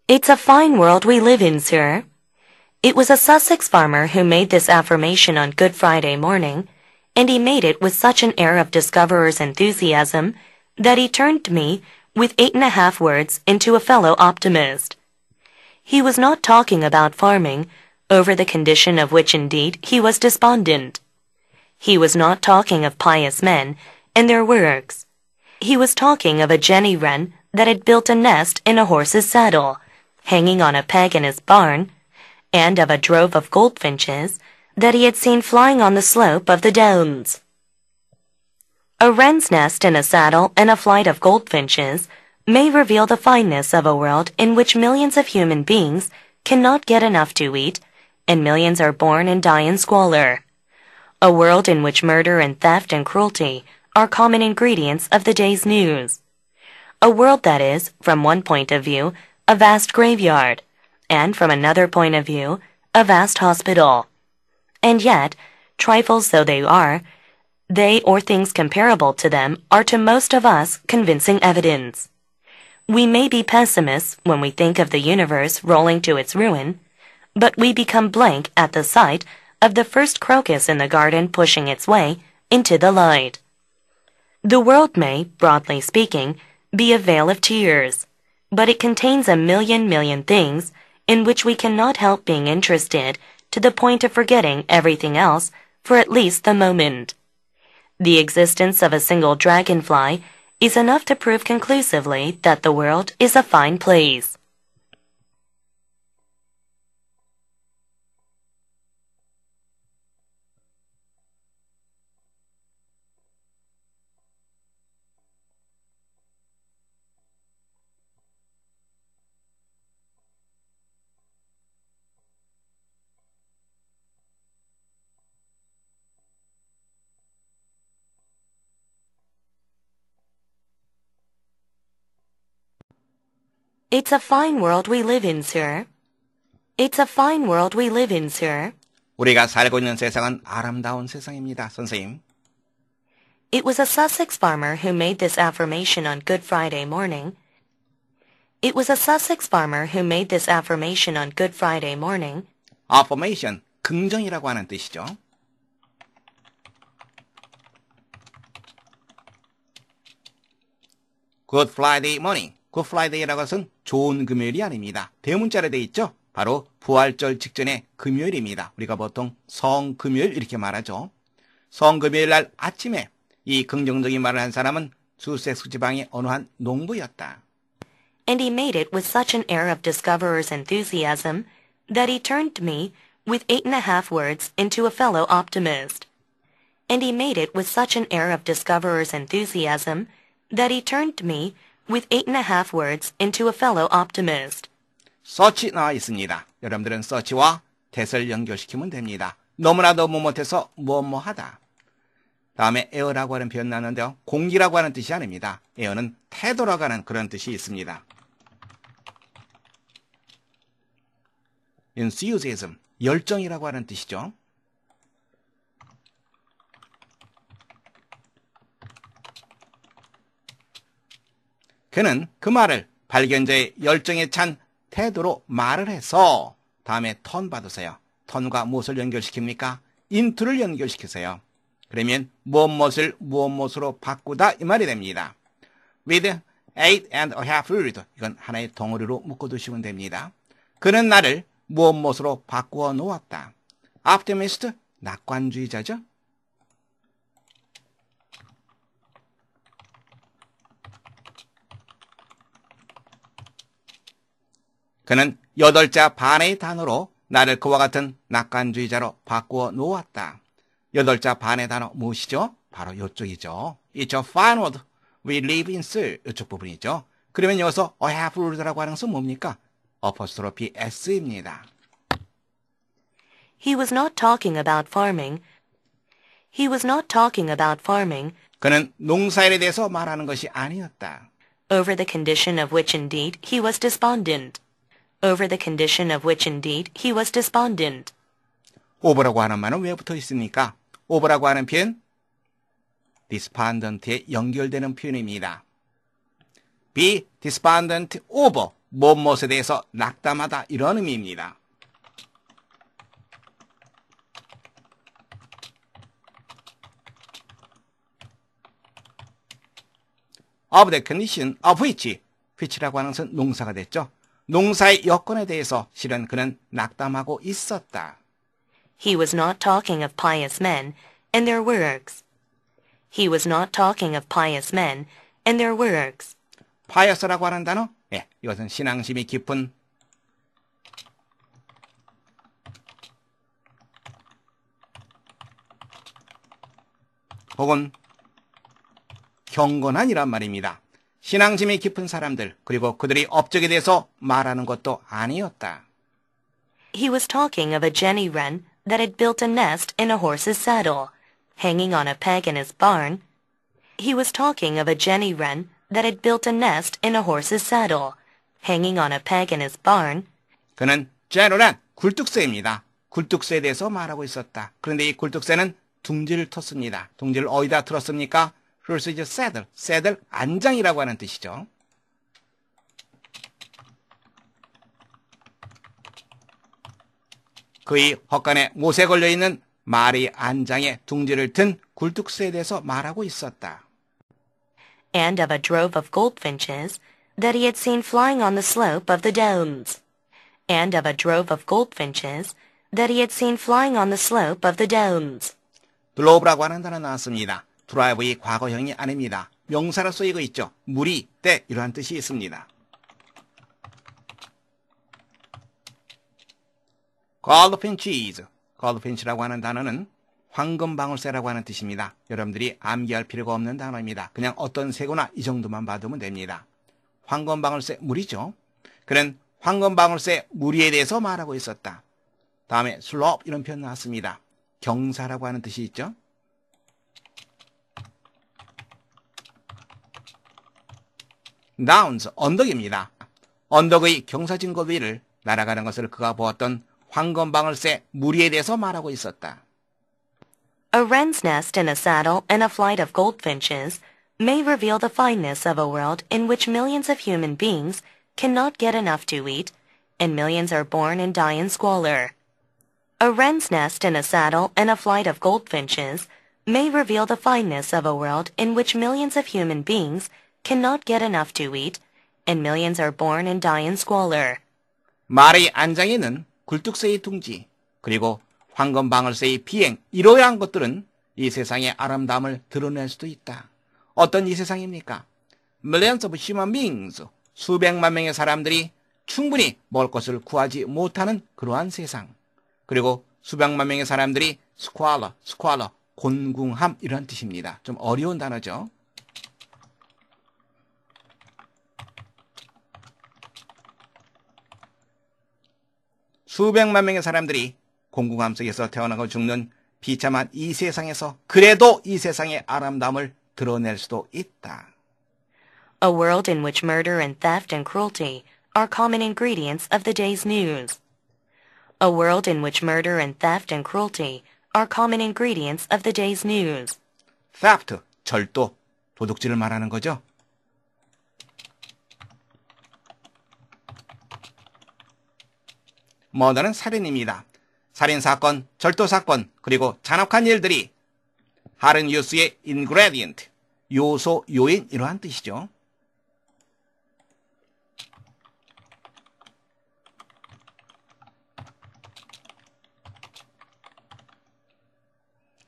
It's a fine world we live in, sir. It was a Sussex farmer who made this affirmation on Good Friday morning, and he made it with such an air of discoverer's enthusiasm that he turned to me with 8.5 words into a fellow optimist. He was not talking about farming, over the condition of which indeed he was despondent. He was not talking of pious men and their works. He was talking of a jenny wren that had built a nest in a horse's saddle, hanging on a peg in his barn, and of a drove of goldfinches that he had seen flying on the slope of the downs. A wren's nest in a saddle and a flight of goldfinches may reveal the fineness of a world in which millions of human beings cannot get enough to eat, and millions are born and die in squalor. A world in which murder and theft and cruelty are common ingredients of the day's news. A world that is, from one point of view, a vast graveyard, and from another point of view, a vast hospital. And yet, trifles though they are, they or things comparable to them are to most of us convincing evidence. We may be pessimists when we think of the universe rolling to its ruin, but we become blank at the sight of the first crocus in the garden pushing its way into the light. The world may, broadly speaking, be a vale of tears, but it contains a million things in which we cannot help being interested to the point of forgetting everything else for at least the moment. The existence of a single dragonfly is enough to prove conclusively that the world is a fine place. It's a fine world we live in, sir. It's a fine world we live in, sir. 우리가 살고 있는 세상은 아름다운 세상입니다, 선생님. It was a Sussex farmer who made this affirmation on Good Friday morning. It was a Sussex farmer who made this affirmation on Good Friday morning. affirmation, 긍정이라고 하는 뜻이죠. Good Friday morning. Good Friday라는 것은 좋은 금요일이 아닙니다. 대문자로 되어 있죠. 바로 부활절 직전의 금요일입니다. 우리가 보통 성금요일 이렇게 말하죠. 성금요일 날 아침에 이 긍정적인 말을 한 사람은 수섹스 지방의 어느 한 농부였다. And he made it with such an air of discoverer's enthusiasm that he turned to me with 8.5 words into a fellow optimist. And he made it with such an air of discoverer's enthusiasm that he turned to me with 8.5 words into a fellow optimist. search 나와 있습니다. 여러분들은 search와 that을 연결시키면 됩니다. 너무나도 못해서 뭐뭐하다. 다음에 air라고 하는 표현 나왔는데요. 공기라고 하는 뜻이 아닙니다. air는 태도라고 하는 그런 뜻이 있습니다. enthusiasm, 열정이라고 하는 뜻이죠. 그는 그 말을 발견자의 열정에 찬 태도로 말을 해서 다음에 턴 받으세요. 턴과 무엇을 연결시킵니까? into를 연결시키세요. 그러면 무엇을 무엇으로 바꾸다 이 말이 됩니다. with 8.5 words 이건 하나의 덩어리로 묶어두시면 됩니다. 그는 나를 무엇으로 바꾸어 놓았다. optimist, 낙관주의자죠. 그는 8자 반의 단어로 나를 그와 같은 낙관주의자로 바꾸어 놓았다. 8자 반의 단어 무엇이죠? 바로 이쪽이죠. It's a fine world we live in, sir. 이쪽 부분이죠. 그러면 여기서 a half word라고 하는 것은 뭡니까? apostrophe s입니다. He was not talking about farming. He was not talking about farming. 그는 농사일에 대해서 말하는 것이 아니었다. Over the condition of which indeed he was despondent. Over the condition of which indeed he was despondent. over라고 하는 말은 왜 붙어 있습니까? over라고 하는 표현, despondent에 연결되는 표현입니다. be despondent over, 무엇에 대해서 낙담하다 이런 의미입니다. of the condition of which라고 하는 것은 농사가 됐죠. 농사의 여건에 대해서 실은 그는 낙담하고 있었다. He was not talking of pious men and their works. He was not talking of pious men and their works. pious라고 하는 단어, 이것은 신앙심이 깊은 혹은 경건한이란 말입니다. 신앙심이 깊은 사람들, 그리고 그들의 업적에 대해서 말하는 것도 아니었다. He was talking of a Jenny wren that had built a nest in a horse's saddle, hanging on a peg in his barn. He was talking of a Jenny wren that had built a nest in a horse's saddle, hanging on a peg in his barn. 그는 제로란 굴뚝새입니다. 굴뚝새에 대해서 말하고 있었다. 그런데 이 굴뚝새는 둥지를 텄습니다. 둥지를 어디다 틀었습니까? horse's saddle, saddle 안장이라고 하는 뜻이죠. 그의 헛간에 못에 걸려있는 말의 안장에 둥지를 튼 굴뚝새에 대해서 말하고 있었다. And of a drove of goldfinches that he had seen flying on the slope of the downs. And of a drove of goldfinches that he had seen flying on the slope of the downs. 드로브라고 하는 단어 나왔습니다. 드라이브의 과거형이 아닙니다. 명사로 쓰이고 있죠. 무리, 때 이러한 뜻이 있습니다. goldfinches, goldfinch라고 하는 단어는 황금방울새라고 하는 뜻입니다. 여러분들이 암기할 필요가 없는 단어입니다. 그냥 어떤 새거나 이 정도만 봐두면 됩니다. 황금방울새 무리죠. 그는 황금방울새 무리에 대해서 말하고 있었다. 다음에 slope 이런 표현 나왔습니다. 경사라고 하는 뜻이 있죠. downs, 언덕입니다. 언덕의 경사진거 위를 날아가는 것을 그가 보았던 황금방울새 무리에 대해서 말하고 있었다. A wren's nest in a saddle and a flight of goldfinches may reveal the fineness of a world in which millions of human beings cannot get enough to eat, and millions are born and die in squalor. A wren's nest in a saddle and a flight of goldfinches may reveal the fineness of a world in which millions of human beings cannot get enough to eat, and millions are born and die in squalor. 말의 안장에 있는 굴뚝새의 둥지, 그리고 황금방울새의 비행, 이러한 것들은 이 세상의 아름다움을 드러낼 수도 있다. 어떤 이 세상입니까? Millions of human beings, 수백만 명의 사람들이 충분히 먹을 것을 구하지 못하는 그러한 세상. 그리고 수백만 명의 사람들이 squalor, 곤궁함 이런 뜻입니다. 좀 어려운 단어죠. 수백만 명의 사람들이 공궁함 속에서 태어나고 죽는 비참한 이 세상에서 그래도 이 세상의 아름다움을 드러낼 수도 있다. A world in which murder and theft and cruelty are common ingredients of the day's news. A world in which murder and theft and cruelty are common ingredients of the day's news. theft, 절도, 도둑질을 말하는 거죠. murder는 살인입니다. 살인사건, 절도사건, 그리고 잔혹한 일들이 다른 뉴스의 ingredient, 요소, 요인 이러한 뜻이죠.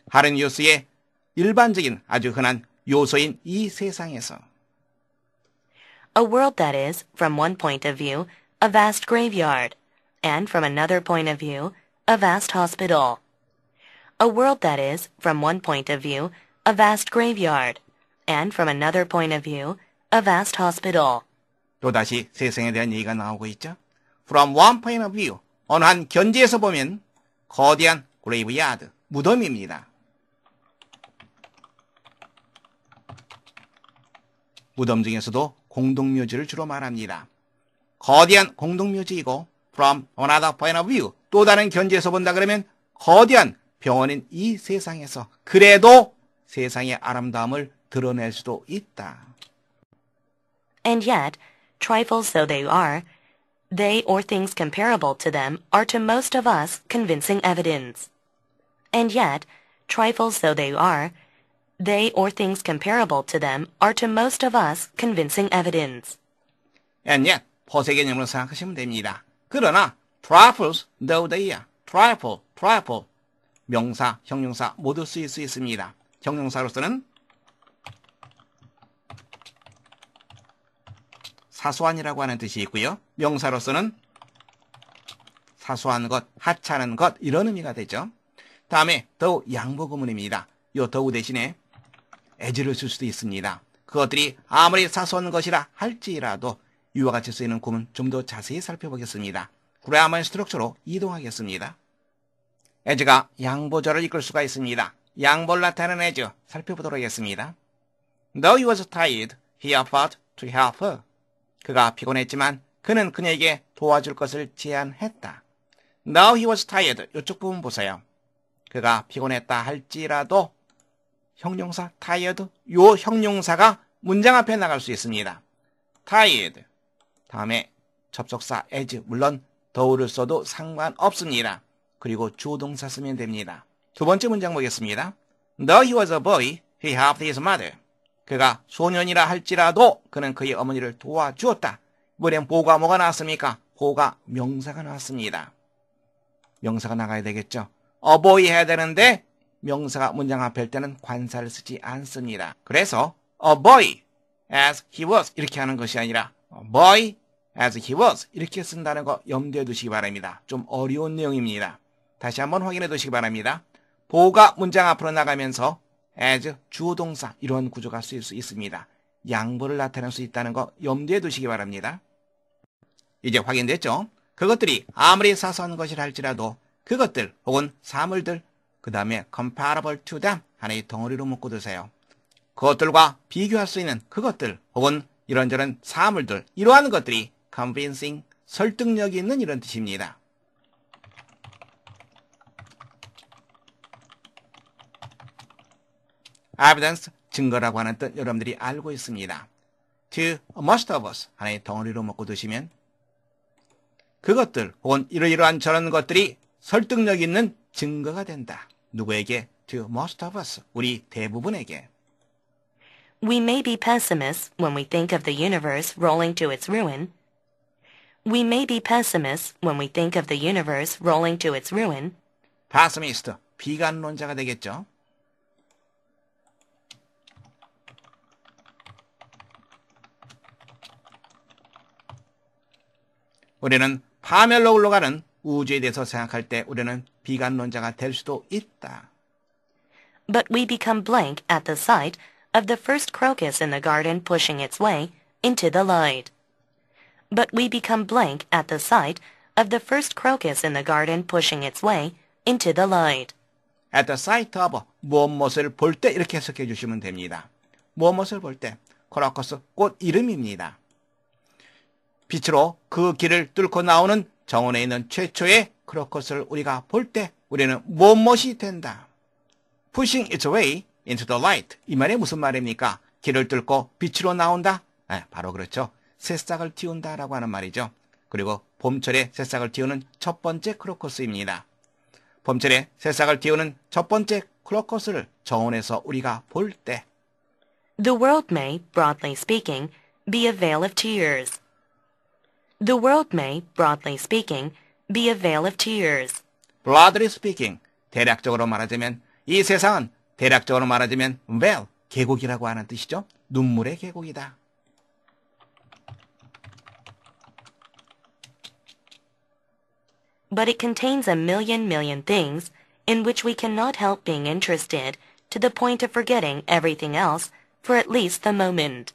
다른 뉴스의 일반적인 아주 흔한 요소인 이 세상에서 A world that is, from one point of view, a vast graveyard, and from another point of view, a vast hospital. A world that is, from one point of view, a vast graveyard, and from another point of view, a vast hospital. 또다시 세상에 대한 얘기가 나오고 있죠. From one point of view, 어느 한 견지에서 보면 거대한 graveyard, 무덤입니다. 무덤 중에서도 공동묘지를 주로 말합니다. 거대한 공동묘지이고 from another point of view, 또 다른 견지에서 본다 그러면 거대한 병원인 이 세상에서 그래도 세상의 아름다움을 드러낼 수도 있다. And yet, trifles though they are, they or things comparable to them are to most of us convincing evidence. And yet, trifles though they are, they or things comparable to them are to most of us convincing evidence. And yet, 허세 개념으로 생각하시면 됩니다. 그러나 trifles though they are, trifle, 명사, 형용사 모두 쓰일 수 있습니다. 형용사로서는 사소한이라고 하는 뜻이 있고요. 명사로서는 사소한 것, 하찮은 것 이런 의미가 되죠. 다음에 더우 양보구문입니다. 요 더우 대신에 as를 쓸 수도 있습니다. 그것들이 아무리 사소한 것이라 할지라도 이와 같이 쓰이는 구문 좀 더 자세히 살펴보겠습니다. 그래야만 스트럭처로 이동하겠습니다. as가 양보절을 이끌 수가 있습니다. 양보를 나타내는 as 살펴보도록 하겠습니다. Though he was tired, he offered to help her. 그가 피곤했지만 그는 그녀에게 도와줄 것을 제안했다. Though he was tired. 이쪽 부분 보세요. 그가 피곤했다 할지라도 형용사 tired. 요 형용사가 문장 앞에 나갈 수 있습니다. tired. 다음에 접속사 as. 물론 though를 써도 상관없습니다. 그리고 주동사 쓰면 됩니다. 두 번째 문장 보겠습니다. Though he was a boy, he helped his mother. 그가 소년이라 할지라도 그는 그의 어머니를 도와주었다. 이번엔 보가 뭐가 나왔습니까? 보가 명사가 나왔습니다. 명사가 나가야 되겠죠. a boy 해야 되는데 명사가 문장 앞에 할 때는 관사를 쓰지 않습니다. 그래서 a boy as he was 이렇게 하는 것이 아니라 a boy as he was 이렇게 쓴다는 거 염두에 두시기 바랍니다. 좀 어려운 내용입니다. 다시 한번 확인해 두시기 바랍니다. 보가 문장 앞으로 나가면서 as 주동사 이런 구조가 쓰일 수 있습니다. 양보를 나타낼 수 있다는 거 염두에 두시기 바랍니다. 이제 확인됐죠? 그것들이 아무리 사소한 것이라 할지라도 그것들 혹은 사물들 그 다음에 comparable to them 하나의 덩어리로 묶어두세요. 그것들과 비교할 수 있는 그것들 혹은 이런저런 사물들 이러한 것들이 convincing 설득력이 있는 이런 뜻입니다. evidence, 증거라고 하는 뜻 여러분들이 알고 있습니다. to most of us 하나의 덩어리로 먹고 두시면 그것들 혹은 이러이러한 저런 것들이 설득력 있는 증거가 된다. 누구에게? to most of us, 우리 대부분에게. We may be pessimists when we think of the universe rolling to its ruin. We may be pessimists when we think of the universe rolling to its ruin. pessimist, 비관론자가 되겠죠. 우리는 파멸로 흘러가는 우주에 대해서 생각할 때 우리는 비관론자가 될 수도 있다. But we become blank at the sight of the first crocus in the garden pushing its way into the light. But we become blank at the sight of the first crocus in the garden pushing its way into the light. At the sight of 무엇을 볼 때 이렇게 해석해 주시면 됩니다. 무엇을 볼 때 크로커스 꽃 이름입니다. 빛으로 그 길을 뚫고 나오는 정원에 있는 최초의 크로커스를 우리가 볼 때 우리는 무엇이 된다. Pushing its way into the light. 이 말이 무슨 말입니까? 길을 뚫고 빛으로 나온다? 바로 그렇죠. 새싹을 틔운다라고 하는 말이죠. 그리고 봄철에 새싹을 틔우는 첫 번째 크로커스입니다. 봄철에 새싹을 틔우는 첫 번째 크로커스를 정원에서 우리가 볼 때 The world may, broadly speaking, be a vale of tears. The world may, broadly speaking, be a vale of tears. Broadly speaking, 대략적으로 말하자면 이 세상은 대략적으로 말하자면 vale, 계곡이라고 하는 뜻이죠. 눈물의 계곡이다. But it contains a million things in which we cannot help being interested to the point of forgetting everything else for at least the moment.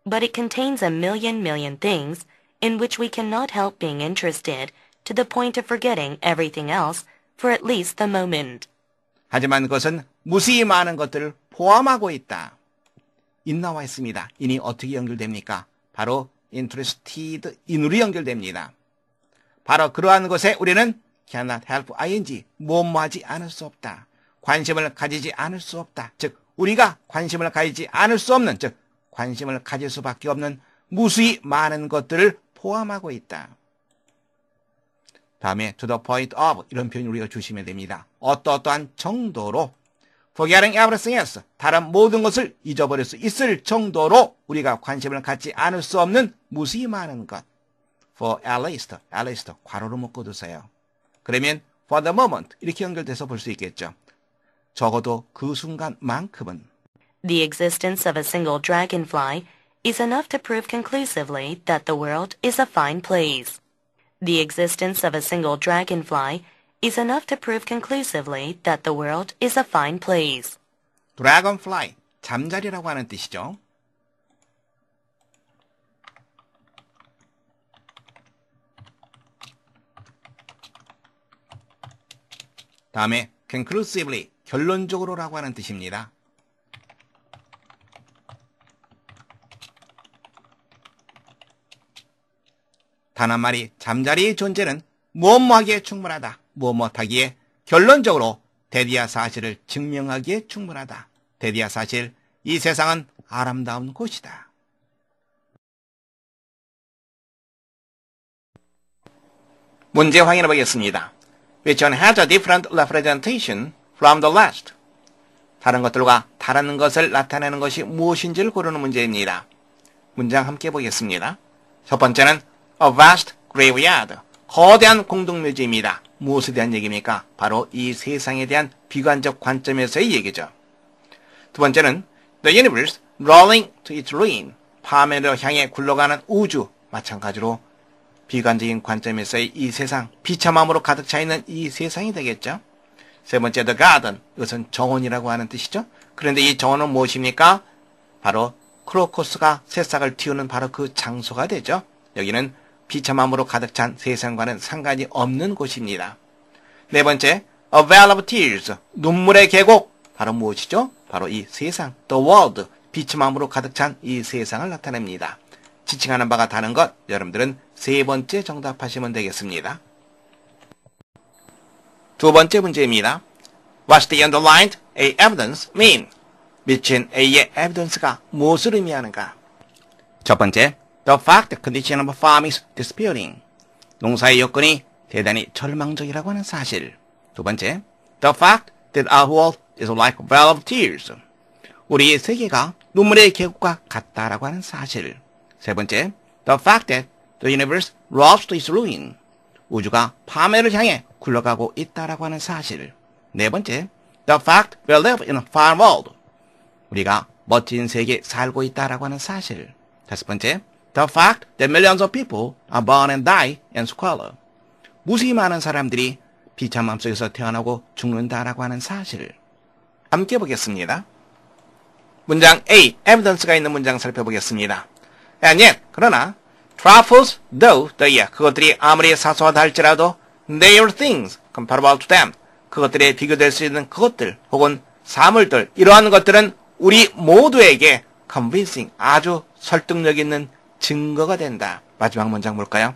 But it contains a million things in which we cannot help being interested to the point of forgetting everything else for at least the moment. 하지만 그것은 무수히 많은 것들을 포함하고 있다. in 나와 있습니다. in이 어떻게 연결됩니까? 바로 interested in으로 연결됩니다. 바로 그러한 것에 우리는 cannot help ing, 뭐뭐하지 않을 수 없다. 관심을 가지지 않을 수 없다. 즉 우리가 관심을 가지지 않을 수 없는, 즉 관심을 가질 수밖에 없는 무수히 많은 것들을 포함하고 있다. 다음에 to the point of 이런 표현 우리가 주시면 됩니다. 어떠한 정도로 forgetting everything else 다른 모든 것을 잊어버릴 수 있을 정도로 우리가 관심을 갖지 않을 수 없는 무수히 많은 것. for at least 괄호로 묶어두세요. 그러면 for the moment 이렇게 연결돼서 볼 수 있겠죠. 적어도 그 순간만큼은 The existence of a single dragonfly is enough to prove conclusively that the world is a fine place. The existence of a single dragonfly is enough to prove conclusively that the world is a fine place. dragonfly, 잠자리라고 하는 뜻이죠. 다음에 conclusively, 결론적으로라고 하는 뜻입니다. 단 한 마리 잠자리의 존재는 무엇하기에 충분하다. 무엇하기에 결론적으로 대디아 사실을 증명하기에 충분하다. 대디아 사실, 이 세상은 아름다운 곳이다. 문제 확인해 보겠습니다. Which one has a different representation from the last? 다른 것들과 다른 것을 나타내는 것이 무엇인지를 고르는 문제입니다. 문장 함께 보겠습니다. 첫 번째는 A vast graveyard, 거대한 공동묘지입니다. 무엇에 대한 얘기입니까? 바로 이 세상에 대한 비관적 관점에서의 얘기죠. 두 번째는 The universe rolling to its ruin, 파멸을 향해 굴러가는 우주, 마찬가지로 비관적인 관점에서의 이 세상, 비참함으로 가득 차 있는 이 세상이 되겠죠. 세 번째 The garden, 이것은 정원이라고 하는 뜻이죠. 그런데 이 정원은 무엇입니까? 바로 크로커스가 새싹을 틔우는 바로 그 장소가 되죠. 여기는 비참함으로 가득 찬 세상과는 상관이 없는 곳입니다. 네 번째, A vale of tears, 눈물의 계곡, 바로 무엇이죠? 바로 이 세상, The world, 비참함으로 가득 찬 이 세상을 나타냅니다. 지칭하는 바가 다른 것, 여러분들은 세 번째 정답하시면 되겠습니다. 두 번째 문제입니다. What's the underlined A evidence mean? 미친 A의 evidence가 무엇을 의미하는가? 첫 번째, The fact the condition of a farm is disputing. 농사의 여건이 대단히 절망적이라고 하는 사실. 두 번째, The fact that our world is like a vale of tears. 우리의 세계가 눈물의 계곡과 같다라고 하는 사실. 세 번째, The fact that the universe rolls to its ruin. 우주가 파멸을 향해 굴러가고 있다라고 하는 사실. 네 번째, The fact we live in a fine world. 우리가 멋진 세계에 살고 있다라고 하는 사실. 다섯 번째, The fact that millions of people are born and die in squalor. 무수히 많은 사람들이 비참함 속에서 태어나고 죽는다라고 하는 사실. 함께 보겠습니다. 문장 A, evidence가 있는 문장 살펴보겠습니다. And yet, 그러나 trifles though they, 그것들이 아무리 사소하다 할지라도 they are things comparable to them. 그것들에 비교될 수 있는 그것들 혹은 사물들, 이러한 것들은 우리 모두에게 convincing, 아주 설득력 있는 증거가 된다. 마지막 문장 볼까요?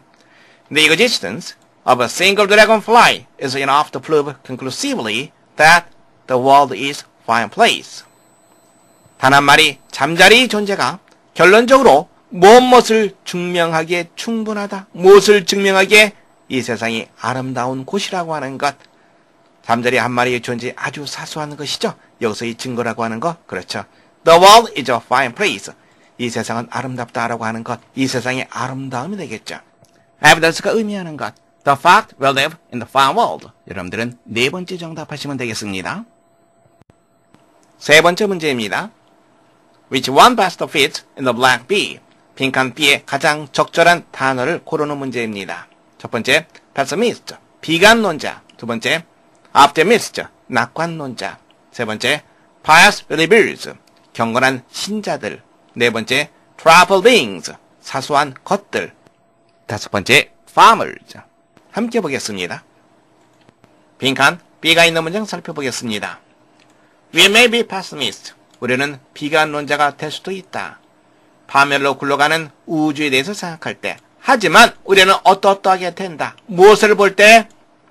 The existence of a single dragonfly is enough to prove conclusively that the world is a fine place. 단 한 마리 잠자리의 존재가 결론적으로 무엇을 증명하기에 충분하다. 무엇을 증명하기에 이 세상이 아름다운 곳이라고 하는 것. 잠자리 한 마리의 존재 아주 사소한 것이죠. 여기서 이 증거라고 하는 것. 그렇죠. The world is a fine place. 이 세상은 아름답다라고 하는 것. 이 세상의 아름다움이 되겠죠. evidence가 의미하는 것. The fact we live in the fine world. 여러분들은 네 번째 정답하시면 되겠습니다. 세 번째 문제입니다. Which one best fits in the black bee? 빈칸 B에 가장 적절한 단어를 고르는 문제입니다. 첫 번째, pessimist, 비관론자. 두 번째, optimist, 낙관론자. 세 번째, pious believers, 경건한 신자들. 네 번째, tribal beings, 사소한 것들. 다섯 번째, farmers. 함께 보겠습니다. 빈칸 B가 있는 문장 살펴보겠습니다. We may be pessimist. 우리는 비관론자가 될 수도 있다. 파멸로 굴러가는 우주에 대해서 생각할 때. 하지만 우리는 어떠하게 된다. 무엇을 볼 때?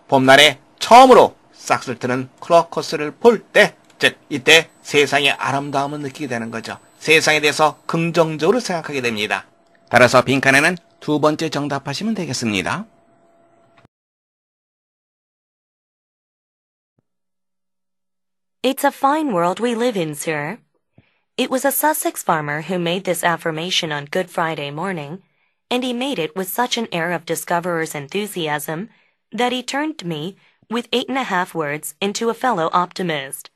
봄날에 처음으로 싹쓸 트는 크로커스를 볼 때, 즉 이때 세상의 아름다움을 느끼게 되는 거죠. 세상에 대해서 긍정적으로 생각하게 됩니다. 따라서 빈칸에는 두 번째 정답하시면 되겠습니다. It's a fine world we live in, sir. It was a Sussex farmer who made this affirmation on Good Friday morning, and he made it with such an air of discoverer's enthusiasm that he turned me, with 8.5 words, into a fellow optimist.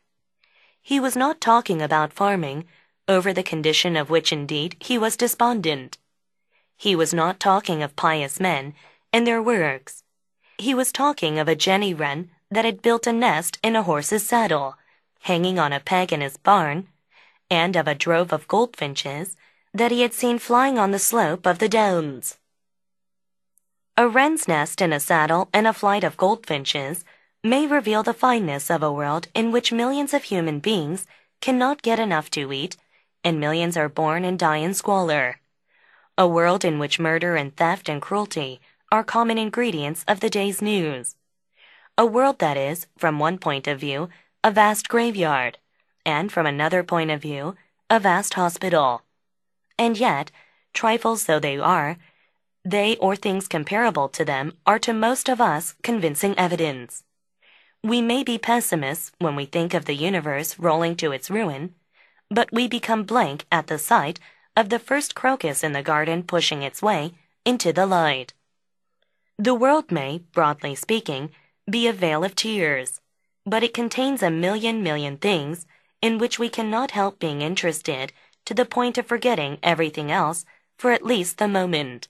He was not talking about farming, over the condition of which indeed he was despondent. He was not talking of pious men and their works. He was talking of a jenny wren that had built a nest in a horse's saddle, hanging on a peg in his barn, and of a drove of goldfinches that he had seen flying on the slope of the downs. A wren's nest in a saddle and a flight of goldfinches may reveal the fineness of a world in which millions of human beings cannot get enough to eat, and millions are born and die in squalor. A world in which murder and theft and cruelty are common ingredients of the day's news. A world that is, from one point of view, a vast graveyard, and from another point of view, a vast hospital. And yet, trifles though they are, they or things comparable to them are to most of us convincing evidence. We may be pessimists when we think of the universe rolling to its ruin, but we become blank at the sight of the first crocus in the garden pushing its way into the light. The world may, broadly speaking, be a vale of tears, but it contains a million things in which we cannot help being interested to the point of forgetting everything else for at least the moment.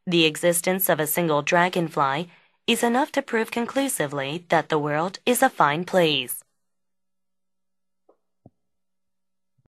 The existence of a single dragonfly is enough to prove conclusively that the world is a fine place.